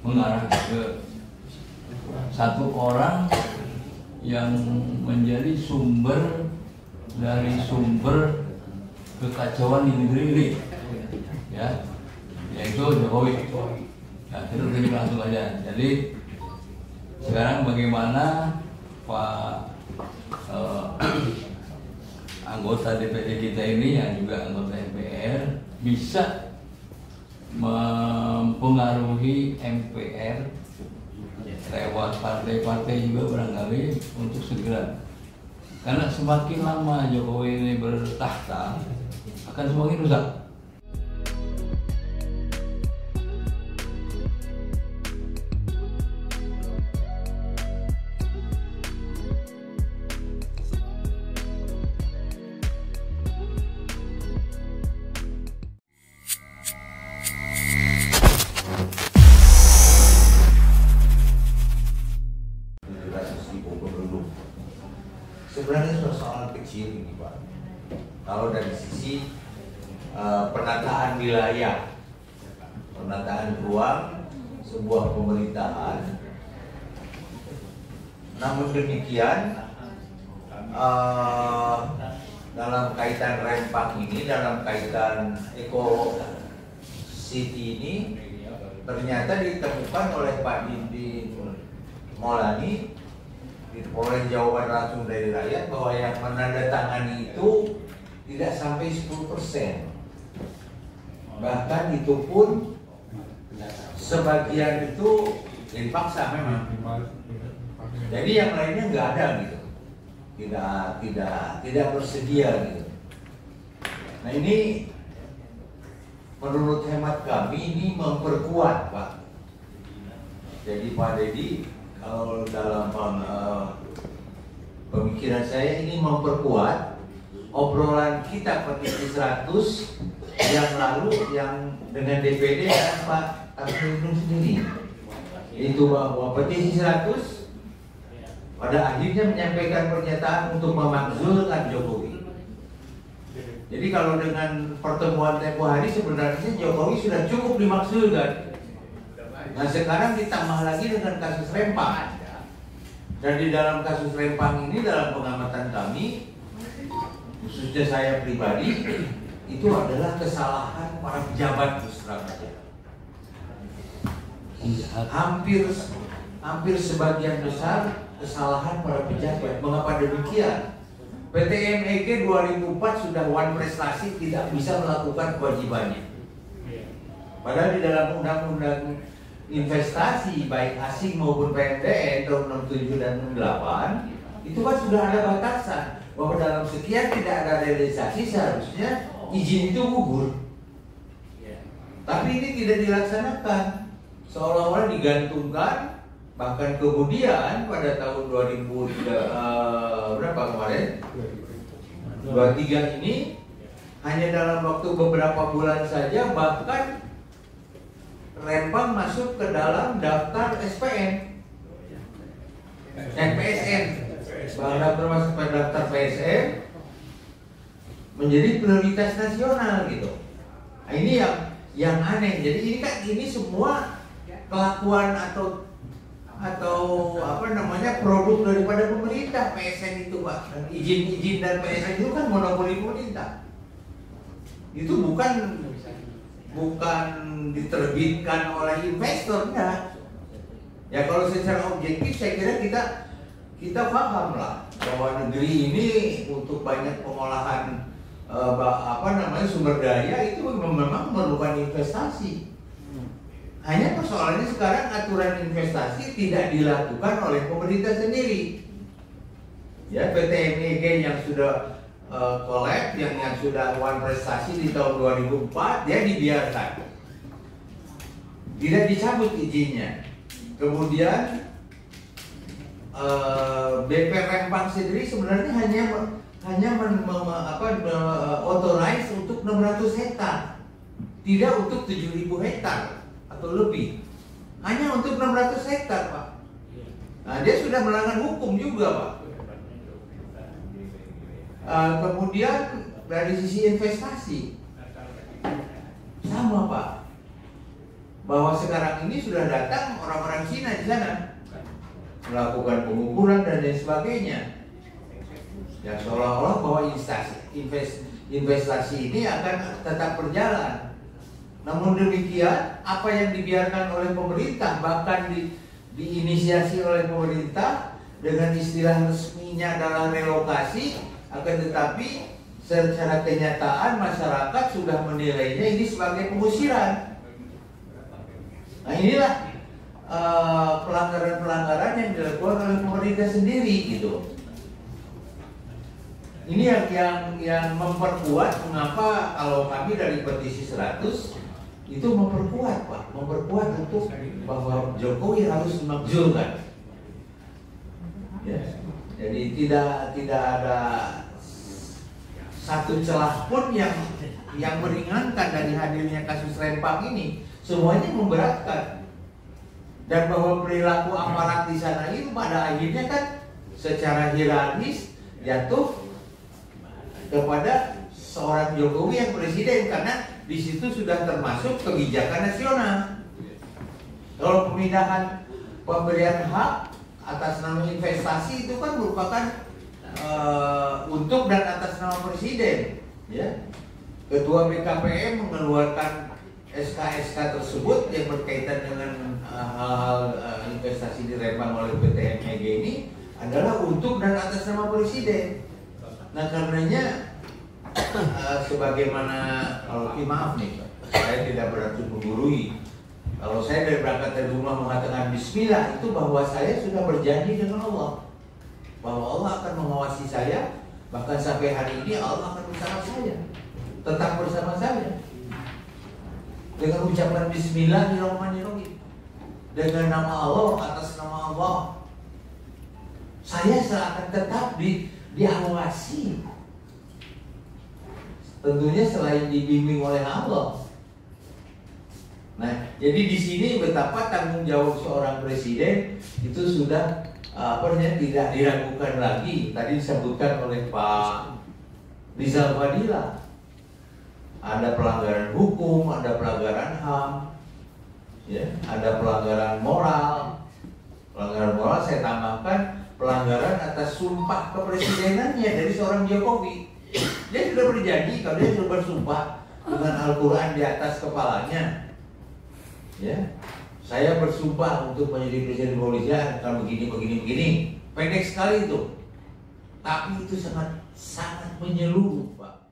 mengarah ke satu orang yang menjadi sumber dari sumber kekacauan di negeri ini, ya, yaitu Jokowi. Nah, kita langsung aja. Jadi sekarang bagaimana Pak anggota DPD kita ini yang juga anggota MPR bisa mempengaruhi MPR lewat partai-partai juga barangkali untuk segera, karena semakin lama Jokowi ini bertahta akan semakin rusak. Sebenarnya persoalan kecil ini, Pak. Kalau dari sisi penataan wilayah, penataan ruang sebuah pemerintahan. Namun demikian, dalam kaitan Rempang ini, dalam kaitan Eco City ini, ternyata ditemukan oleh Pak Didi Maulani, oleh jawaban langsung dari rakyat, bahwa yang menandatangani itu tidak sampai 10%. Bahkan itu pun sebagian itu dipaksa memang. Jadi yang lainnya nggak ada gitu, tidak bersedia gitu. Nah ini menurut hemat kami ini memperkuat, Pak. Jadi Pak Dedi, kalau dalam pemikiran saya ini memperkuat obrolan kita petisi 100 yang lalu yang dengan DPD dan Pak Tarno sendiri, itu bahwa petisi 100 pada akhirnya menyampaikan pernyataan untuk memakzulkan Jokowi. Jadi kalau dengan pertemuan tempo hari sebenarnya Jokowi sudah cukup dimakzulkan. Nah sekarang ditambah lagi dengan kasus Rempang. Dan di dalam kasus Rempang ini, dalam pengamatan kami, khususnya saya pribadi, itu adalah kesalahan para pejabat di Surabaya. Hampir sebagian besar kesalahan para pejabat. Mengapa demikian? PT MEG 2004 sudah one prestasi, tidak bisa melakukan kewajibannya. Padahal di dalam undang-undang investasi baik asing maupun PMDN tahun 67 dan 68 itu kan sudah ada batasan bahwa dalam sekian tidak ada realisasi seharusnya izin itu gugur. Tapi ini tidak dilaksanakan, seolah-olah digantungkan. Bahkan kemudian pada tahun 2000 berapa kemarin 23 ini hanya dalam waktu beberapa bulan saja bahkan Rempang masuk ke dalam daftar SPN dan PSN, bahkan termasuk pada daftar PSN menjadi prioritas nasional gitu. Nah, ini yang aneh. Jadi ini semua kelakuan atau apa namanya produk daripada pemerintah. PSN itu, Pak, dan izin dan PSN itu kan monopoli pemerintah. Itu bukan diterbitkan oleh investor, enggak. Ya kalau secara objektif saya kira kita paham lah bahwa negeri ini untuk banyak pengolahan sumber daya itu memang memerlukan investasi. Hanya persoalannya sekarang aturan investasi tidak dilakukan oleh pemerintah sendiri. Ya, PT MEG yang sudah collab, yang sudah one prestasi di tahun 2004, dia dibiarkan, tidak dicabut izinnya. Kemudian BP Rempang sendiri sebenarnya hanya authorize untuk 600 hektar, tidak untuk 7.000 hektar atau lebih, hanya untuk 600 hektar, Pak. Nah, dia sudah melanggar hukum juga, Pak. Kemudian dari sisi investasi sama, Pak. bahwa sekarang ini sudah datang orang-orang Cina di sana melakukan pengukuran dan lain sebagainya. Ya seolah-olah bahwa investasi ini akan tetap berjalan. Namun demikian, apa yang dibiarkan oleh pemerintah, bahkan diinisiasi oleh pemerintah dengan istilah resminya adalah relokasi, akan tetapi secara kenyataan masyarakat sudah menilainya ini sebagai pengusiran. Nah inilah pelanggaran-pelanggaran yang dilakukan oleh pemerintah sendiri gitu. Ini yang memperkuat mengapa kalau kami dari petisi 100 itu memperkuat Pak, memperkuat untuk bahwa Jokowi harus dimakzulkan. Ya. Jadi tidak ada satu celah pun yang meringankan dari hadirnya kasus Rempang ini, semuanya memberatkan. Dan bahwa perilaku aparat di sana itu pada akhirnya kan secara hierarkis jatuh kepada seorang Jokowi yang presiden, karena di situ sudah termasuk kebijakan nasional. Kalau pemindahan pemberian hak atas nama investasi itu kan merupakan untuk dan atas nama presiden, ya. Ketua BKPM mengeluarkan SK-SK tersebut yang berkaitan dengan hal-hal investasi di Rempang oleh PT MEG ini adalah untuk dan atas nama presiden. Nah karenanya sebagaimana, kalau maaf nih, saya tidak berarti menggurui. Kalau saya dari berangkat dari rumah mengatakan Bismillah, itu bahwa saya sudah berjanji dengan Allah bahwa Allah akan mengawasi saya, bahkan sampai hari ini Allah akan bersama saya, tetap bersama saya. Dengan ucapan Bismillahirrahmanirrahim, dengan nama Allah, atas nama Allah, saya akan tetap diawasi. Tentunya selain dibimbing oleh Allah. Nah, jadi di sini betapa tanggung jawab seorang presiden itu sudah tidak diragukan lagi. Tadi disebutkan oleh Pak Rizal Fadila, ada pelanggaran hukum, ada pelanggaran HAM, ya, ada pelanggaran moral. Pelanggaran moral saya tambahkan pelanggaran atas sumpah kepresidenannya dari seorang Jokowi. Dia sudah berjanji, kalau dia sudah bersumpah dengan Al-Quran di atas kepalanya, ya, saya bersumpah untuk menjadi presiden Indonesia akan begini. Pendek sekali itu, tapi itu sangat menyeluruh Pak.